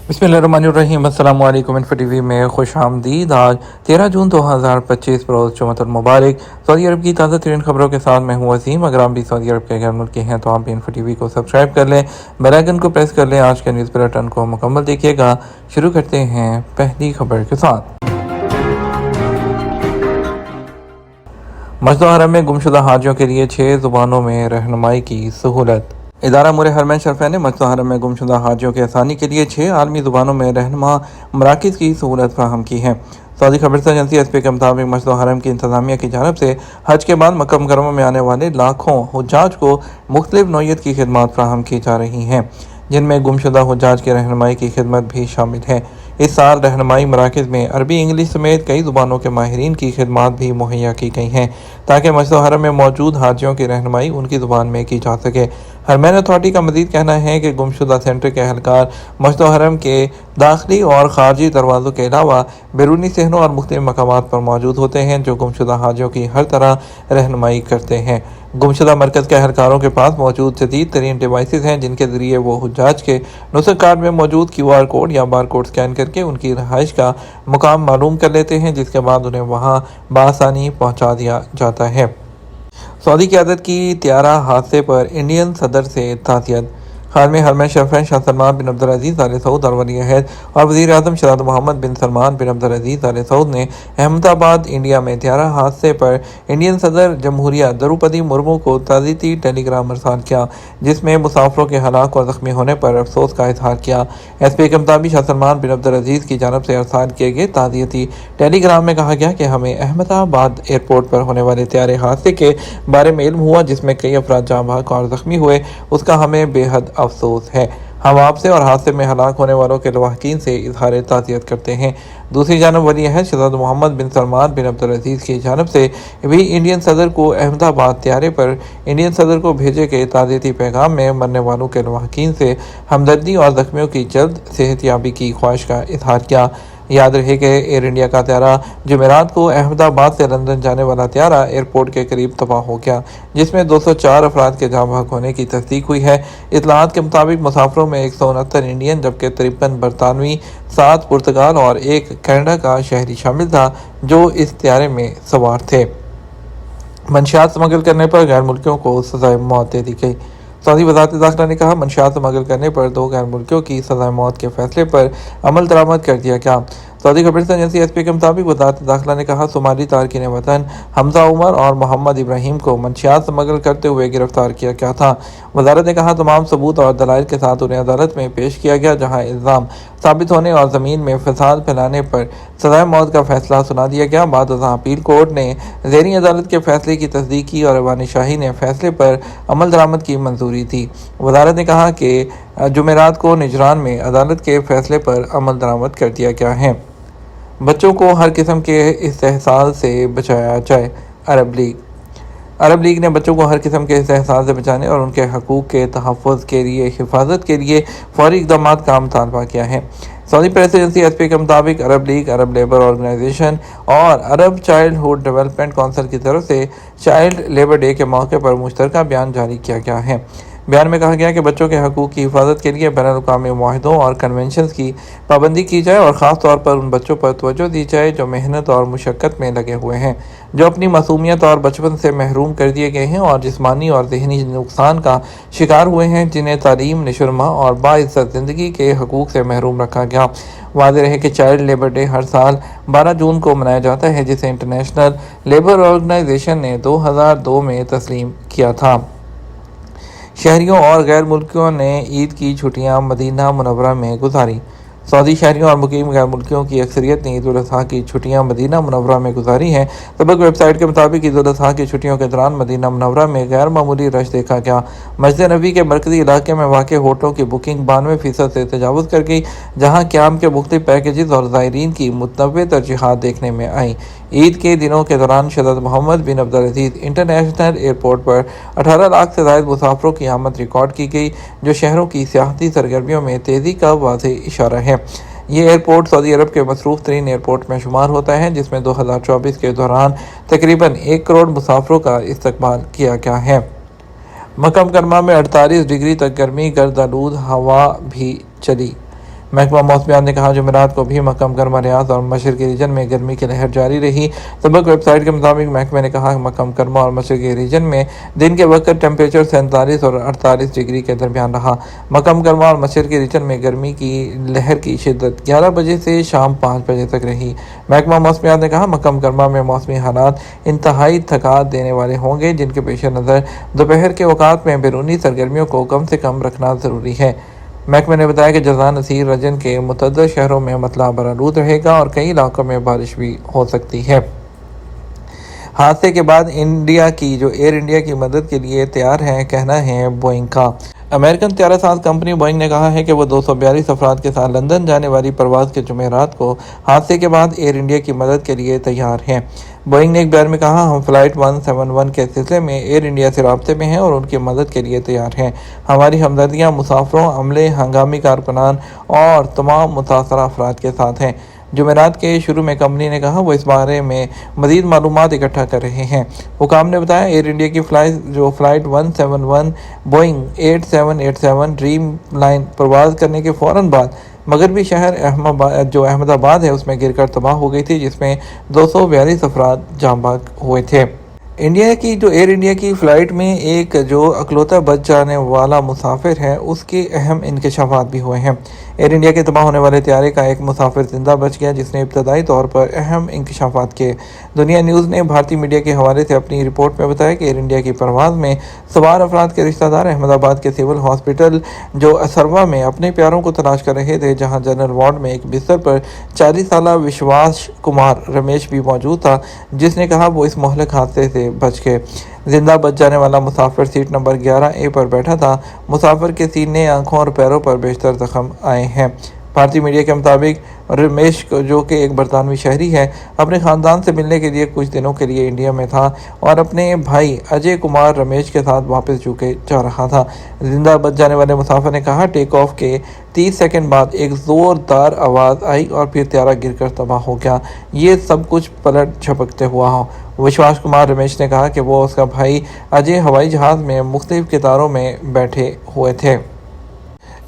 बिस्मिल्लाहिर्रहमानिर्रहीम। अस्सलाम वालेकुम। इन्फो टीवी में खुश आमदीद। आज 13 जून 2025 रोज़ जुमअतुल मुबारक। सऊदी अरब की ताज़ा तरीन खबरों के साथ मैं हूँ वसीम। अगर आप भी सऊदी अरब के गैर मुल्की हैं तो आप भी इन्फो टीवी को सब्सक्राइब कर लें, बेल आइकन को प्रेस कर लें। आज के न्यूज़ बुलेटिन को मुकम्मल देखिएगा। शुरू करते हैं पहली खबर के साथ। मस्जिद हरम में गुमशुदा हाजियों के लिए 6 ज़ुबानों में रहनुमाई की सहूलत। इदारा मुरे हरमैन शरफ़ैन ने मस्जिद हरम में गुमशुदा हाजियों की आसानी के लिए 6 आलमी ज़ुबानों में रहनुमा मराकिज़ की सहूलत फराहम की है। सऊदी खबरसा एजेंसी एसपी के मुताबिक मस्जिद हरम की इंतज़ामिया की जानब से हज के बाद मक्का मुकर्रमा में आने वाले लाखों हुज्जाज को मुख्तलिफ नौइयत की खिदमत फराहम की जा रही हैं, जिनमें गुमशुदा हुज्जाज की रहनुमाई की खिदमत भी शामिल है। इस साल रहनुमाई मराकज़ में अरबी इंग्लिश समेत कई ज़ुबानों के माहिरीन की खिदमत भी मुहैया की गई हैं, ताकि मस्जिद हरम में मौजूद हाजियों की रहनुमाई उनकी ज़ुबान में की जा सके। हरमैन अथॉरिटी का मज़ीद कहना है कि गुमशुदा सेंटर के अहलकार मस्जिद हरम के दाखिली और खारजी दरवाज़ों के अलावा बैरूनी सहनों और मुख्तलिफ मकामात पर मौजूद होते हैं, जो गुमशुदा हाजियों की हर तरह रहनुमाई करते हैं। गुमशुदा मरकज़ के अहलकारों के पास मौजूद जदीद तरीन डिवाइसेस हैं, जिनके ज़रिए वो हुज्जाज के नुस्ख़ कार्ड में मौजूद QR कोड या बार कोड स्कैन करके उनकी रहाइश का मुकाम मालूम कर लेते हैं, जिसके बाद उन्हें वहाँ बआसानी पहुँचा दिया जाता है। सऊदी क़यादत की त्यारा हादसे पर इंडियन सदर से ताज़ियत। हाल में हरमैन शरफ़ैन शाह सलमान बिन अब्दुल अज़ीज़ आले सऊद और वली अहद और वज़ीर आज़म शहज़ाद मोहम्मद बिन सलमान बिन अब्दुल अज़ीज़ आले सऊद ने अहमदाबाद इंडिया में त्यारा हादसे पर इंडियन सदर जमहूरिया द्रौपदी मुर्मू को ताज़ियती टेलीग्राम अरसाल किया, जिसमें मुसाफिरों के हलाक और ज़ख्मी होने पर अफसोस का इजहार किया। एसपी के मुताबिक शाह सलमान बिन अब्दुल अज़ीज़ की जानब से अरसाल किए गए ताज़ियती टेलीग्राम में कहा गया कि हमें अहमदाबाद एयरपोर्ट पर होने वाले त्यारे हादसे के बारे में इल्म हुआ, जिसमें कई अफराद जाँ बहक और ज़ख्मी हुए। उसका हमें बेहद अफसोस है। हम आपसे और हादसे में हलाक होने वालों के लवाहकीन से इजहार ताज़ियत करते हैं। दूसरी जानब वली अहद शहज़ाद मोहम्मद बिन सलमान बिन अब्दुल अज़ीज़ की जानब से भी इंडियन सदर को अहमदाबाद त्यारे पर इंडियन सदर को भेजे गए ताज़ियती पैगाम में मरने वालों के लवाहकीन से हमदर्दी और ज़ख्मियों की जल्द सेहतयाबी की ख्वाहिश का इजहार किया। याद रहे कि एयर इंडिया का त्यारा जुमेरात को अहमदाबाद से लंदन जाने वाला त्यारा एयरपोर्ट के करीब तबाह हो गया, जिसमें 204 अफराद के जाँ बहक होने की तस्दीक हुई है। इतलात के मुताबिक मुसाफिरों में 169 इंडियन जबकि 53 बरतानवी, 7 पुर्तगाल और 1 कनाडा का शहरी शामिल था, जो इस त्यारे में सवार थे। मंशियात स्मगल करने पर गैर मुल्कियों को सज़ाए मौत दे दी गई। सऊदी वज़ारत दाखिला ने कहा, मंशियात स्मगल करने पर 2 गैर मुल्कियों की सज़ाए मौत के फैसले पर अमल दरामद कर दिया गया। सऊदी खबरसा एजेंसी एसपी के मुताबिक वज़ारत दाखिला ने कहा, सोमाली तारकीन वतन हमजा उमर और मोहम्मद इब्राहिम को मंशियात स्मगल करते हुए गिरफ्तार किया गया था। वज़ारत ने कहा, तमाम सबूत और दलाइल के साथ उन्हें अदालत में पेश किया गया, जहाँ इल्ज़ाम साबित होने और ज़मीन में फसाद फैलाने पर सज़ाए मौत का फैसला सुना दिया गया। बाद अपील कोर्ट ने ज़ेरी अदालत के फैसले की तस्दीक की और ऐवान शाही ने फैसले पर अमल दरामद की मंजूरी दी। वज़ारत ने कहा कि जुमेरात को निजरान में अदालत के फैसले पर अमल दरामद कर दिया गया है। बच्चों को हर किस्म के इस्तेहसाल से बचाया जाए। अरब लीग ने बच्चों को हर किस्म के इस्तेहसाल से बचाने और उनके हकूक़ के तहफ़्फ़ुज़ के लिए हिफाजत के लिए फ़ौरी इक़दाम का मुतालबा किया है। सऊदी प्रेस एजेंसी एसपी के मुताबिक अरब लीग, अरब लेबर ऑर्गेनाइजेशन और अरब चाइल्डहुड डेवलपमेंट कौंसिल की तरफ से चाइल्ड लेबर डे के मौके पर मुश्तरका बयान जारी किया गया है। बयान में कहा गया कि बच्चों के हकूक़ की हिफाजत के लिए बैनुल-अक़वामी मुआहदों और कन्वेंशंस की पाबंदी की जाए और ख़ास तौर पर उन बच्चों पर तवज्जो दी जाए जो मेहनत और मुशक्क़त में लगे हुए हैं, जो अपनी मासूमियत और बचपन से महरूम कर दिए गए हैं और जिस्मानी और ज़हनी नुकसान का शिकार हुए हैं, जिन्हें तालीम, नशोनुमा और बाइज़्ज़त ज़िंदगी के हकूक़ से महरूम रखा गया। वाज़ेह रहे कि चाइल्ड लेबर डे हर साल 12 जून को मनाया जाता है, जिसे इंटरनेशनल लेबर ऑर्गेनाइजेशन ने 2002 में तस्लीम किया था। शहरियों और गैर मुल्कियों ने ईद की छुट्टियां मदीना मुनव्वरा में गुजारी। सऊदी शहरियों और मुकीम गैर मुल्कियों की अक्सरियत ने ईद उल अज़हा की छुट्टियां मदीना मुनव्वरा में गुजारी हैं। सबक वेबसाइट के मुताबिक ईद उल अज़हा की छुट्टियों के दौरान मदीना मुनव्वरा में गैर मामूली रश देखा गया। मस्जिद नबी के मरकज़ी इलाके में वाक़ होटलों की बुकिंग 92% से तजावुज़ कर गई, जहाँ क़याम के मुख्तलिफ पैकेजेस और ज़ायरीन की मुतनव्वे तरजीहात देखने में आई। ईद के दिनों के दौरान शहज़ाद मोहम्मद बिन अब्दुल अज़ीज़ इंटरनेशनल एयरपोर्ट पर 18 लाख से ज़ायद मुसाफिरों की आमद रिकॉर्ड की गई, जो शहरों की सियाहती सरगर्मियों में तेज़ी का वाज़ेह इशारा है। ये एयरपोर्ट सऊदी अरब के मसरूफ़ तरीन एयरपोर्ट में शुमार होता है, जिसमें 2024 के दौरान तकरीबन 1 करोड़ मुसाफिरों का इस्तकबाल किया गया है। मक्का मुकर्रमा में 48 डिग्री तक गर्मी गर्द आलूद हवा भी चली। محکمہ موسمیات نے کہا جمعرات کو بھی مکہ کرمہ ریاض اور مشرقی ریجن میں گرمی کی لہر جاری رہی۔ سبق ویب سائٹ کے مطابق محکمہ نے کہا مکہ کرمہ اور مشرقی ریجن میں دن کے وقت ٹیمپریچر 47 اور 48 ڈگری کے درمیان رہا۔ مکہ کرمہ اور مشرقی ریجن میں گرمی کی لہر کی شدت 11 بجے سے شام 5 بجے تک رہی۔ محکمہ موسمیات نے کہا مکہ کرمہ میں موسمی حالات انتہائی تھکا دینے والے ہوں گے، جن کے پیش نظر دوپہر کے اوقات میں بیرونی سرگرمیوں کو کم سے کم رکھنا ضروری ہے۔ محکمہ نے بتایا کہ جازان نصیر ریجن کے متعدد شہروں میں مطلع برآلود رہے گا اور کئی علاقوں میں بارش بھی ہو سکتی ہے۔ حادثے کے بعد ایئر انڈیا کی مدد کے لیے تیار ہے، کہنا ہے بوئنگ کا۔ امریکن طیارہ ساز کمپنی بوئنگ نے کہا ہے کہ وہ 242 افراد کے ساتھ لندن جانے والی پرواز کے جمعرات کو حادثے کے بعد ایئر انڈیا کی مدد کے لیے تیار ہیں۔ بوئنگ نے ایک بیان میں کہا ہم فلائٹ 171 کے سلسلے میں ایئر انڈیا سے رابطے میں ہیں اور ان کی مدد کے لیے تیار ہیں۔ ہماری ہمدردیاں مسافروں، عملے، ہنگامی کارکنان اور تمام متاثرہ افراد کے ساتھ ہیں۔ جمعرات کے شروع میں کمپنی نے کہا وہ اس بارے میں مزید معلومات اکٹھا کر رہے ہیں۔ حکام نے بتایا ایئر انڈیا کی فلائٹ 171 بوئنگ 8787 ڈریم لائن پرواز کرنے کے فوراً بعد مغربی شہر احمد آباد ہے اس میں گر کر تباہ ہو گئی تھی، جس میں 242 افراد جاں بحق ہوئے تھے۔ ایئر انڈیا کی فلائٹ میں ایک جو اکلوتا بچ جانے والا مسافر ہے اس کے اہم انکشافات بھی ہوئے ہیں۔ ایئر انڈیا کے تباہ ہونے والے طیارے کا ایک مسافر زندہ بچ گیا، جس نے ابتدائی طور پر اہم انکشافات کیے۔ دنیا نیوز نے بھارتی میڈیا کے حوالے سے اپنی رپورٹ میں بتایا کہ ایئر انڈیا کی پرواز میں سوار افراد کے رشتہ دار احمد آباد کے سول ہاسپٹل جو اسروا میں اپنے پیاروں کو تلاش کر رہے تھے، جہاں جنرل وارڈ میں ایک بستر پر 40 سالہ وشواس کمار رمیش بھی موجود تھا، جس نے کہا وہ اس مہلک حادثے سے بچ گئے۔ زندہ بچ جانے والا مسافر سیٹ نمبر 11A پر بیٹھا تھا۔ مسافر کے سینے، آنکھوں اور پیروں پر بیشتر زخم آئے ہیں۔ بھارتی میڈیا کے مطابق رمیش جو کہ ایک برطانوی شہری ہے، اپنے خاندان سے ملنے کے لیے کچھ دنوں کے لیے انڈیا میں تھا اور اپنے بھائی اجے کمار رمیش کے ساتھ واپس یوکے جا رہا تھا۔ زندہ بچ جانے والے مسافر نے کہا ٹیک آف کے 30 سیکنڈ بعد ایک زوردار آواز آئی اور پھر طیارہ گر کر تباہ ہو گیا۔ یہ سب کچھ پلٹ جھپکتے ہوا ہو۔ وشواس کمار رمیش نے کہا کہ وہ اور اس کا بھائی اجے ہوائی جہاز میں مختلف قطاروں میں بیٹھے ہوئے تھے۔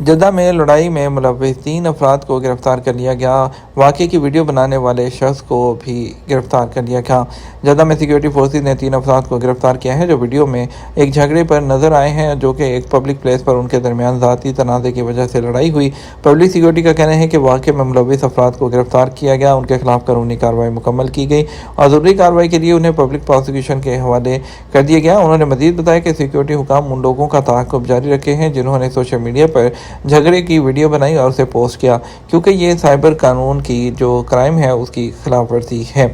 جدہ میں لڑائی میں ملوث 3 افراد کو گرفتار کر لیا گیا۔ واقعے کی ویڈیو بنانے والے شخص کو بھی گرفتار کر لیا گیا۔ جدہ میں سیکیورٹی فورسز نے 3 افراد کو گرفتار کیا ہے جو ویڈیو میں ایک جھگڑے پر نظر آئے ہیں، جو کہ ایک پبلک پلیس پر ان کے درمیان ذاتی تنازع کی وجہ سے لڑائی ہوئی۔ پبلک سیکیورٹی کا کہنا ہے کہ واقعے میں ملوث افراد کو گرفتار کیا گیا، ان کے خلاف قانونی کارروائی مکمل کی گئی اور ضروری کارروائی کے لیے انہیں پبلک پروسیکیوشن کے حوالے کر دیا گیا۔ انہوں نے مزید بتایا کہ سیکیورٹی حکام ان لوگوں کا تعاقب جاری رکھے ہیں جنہوں نے سوشل میڈیا پر جھگڑے کی ویڈیو بنائی اور اسے پوسٹ کیا، کیونکہ یہ سائبر قانون کی جو کرائم ہے اس کی خلاف ورزی ہے۔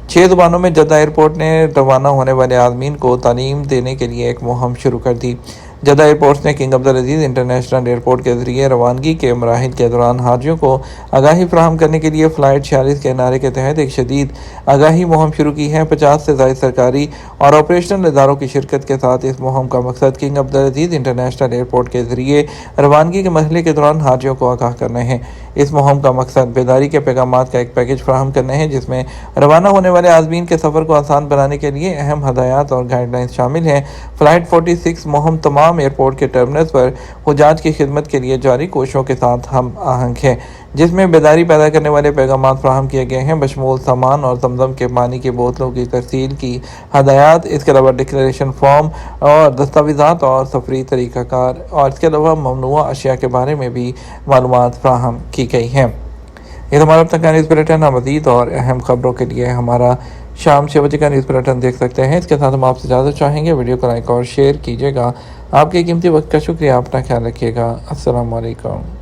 6 زبانوں میں جدہ ایئرپورٹ نے روانہ ہونے والے عازمین کو تعلیم دینے کے لیے ایک مہم شروع کر دی۔ جدہ ایئرپورٹ نے کنگ عبدالعزیز انٹرنیشنل ایئرپورٹ کے ذریعے روانگی کے مراحل کے دوران حاجیوں کو آگاہی فراہم کرنے کے لیے فلائٹ 46 کے نعرے کے تحت ایک شدید آگاہی مہم شروع کی ہے۔ 50 سے زائد سرکاری اور آپریشنل اداروں کی شرکت کے ساتھ اس مہم کا مقصد کنگ عبدالعزیز انٹرنیشنل ایئرپورٹ کے ذریعے روانگی کے مرحلے کے دوران حاجیوں کو آگاہ کرنا ہے۔ اس مہم کا مقصد بیداری کے پیغامات کا ایک پیکج فراہم کرنا ہے، جس میں روانہ ہونے والے عازمین کے سفر کو آسان بنانے کے لیے اہم ہدایات اور گائیڈ لائنز شامل ہیں۔ فلائٹ 46 مہم تمام ایئرپورٹ کے ٹرمینلز پر حجاج کی خدمت کے لیے جاری کوششوں کے ساتھ ہم آہنگ ہے، جس میں بیداری پیدا کرنے والے پیغامات فراہم کیے گئے ہیں، بشمول سامان اور زمزم کے پانی کی بوتلوں کی ترسیل کی ہدایات، اس کے علاوہ ڈکلیریشن فارم اور دستاویزات اور سفری طریقہ کار، اور اس کے علاوہ ممنوعہ اشیاء کے بارے میں بھی معلومات فراہم کی گئی ہیں۔ یہ ہمارا اب تک کا نیوز بلیٹن ہے۔ مزید اور اہم خبروں کے لیے ہمارا شام 6 بجے کا نیوز بلیٹن دیکھ سکتے ہیں۔ اس کے ساتھ ہم آپ سے اجازت چاہیں گے، ویڈیو کو لائک اور شیئر کیجیے گا۔ آپ کے قیمتی وقت کا شکریہ، اپنا خیال رکھیے گا۔ السلام علیکم۔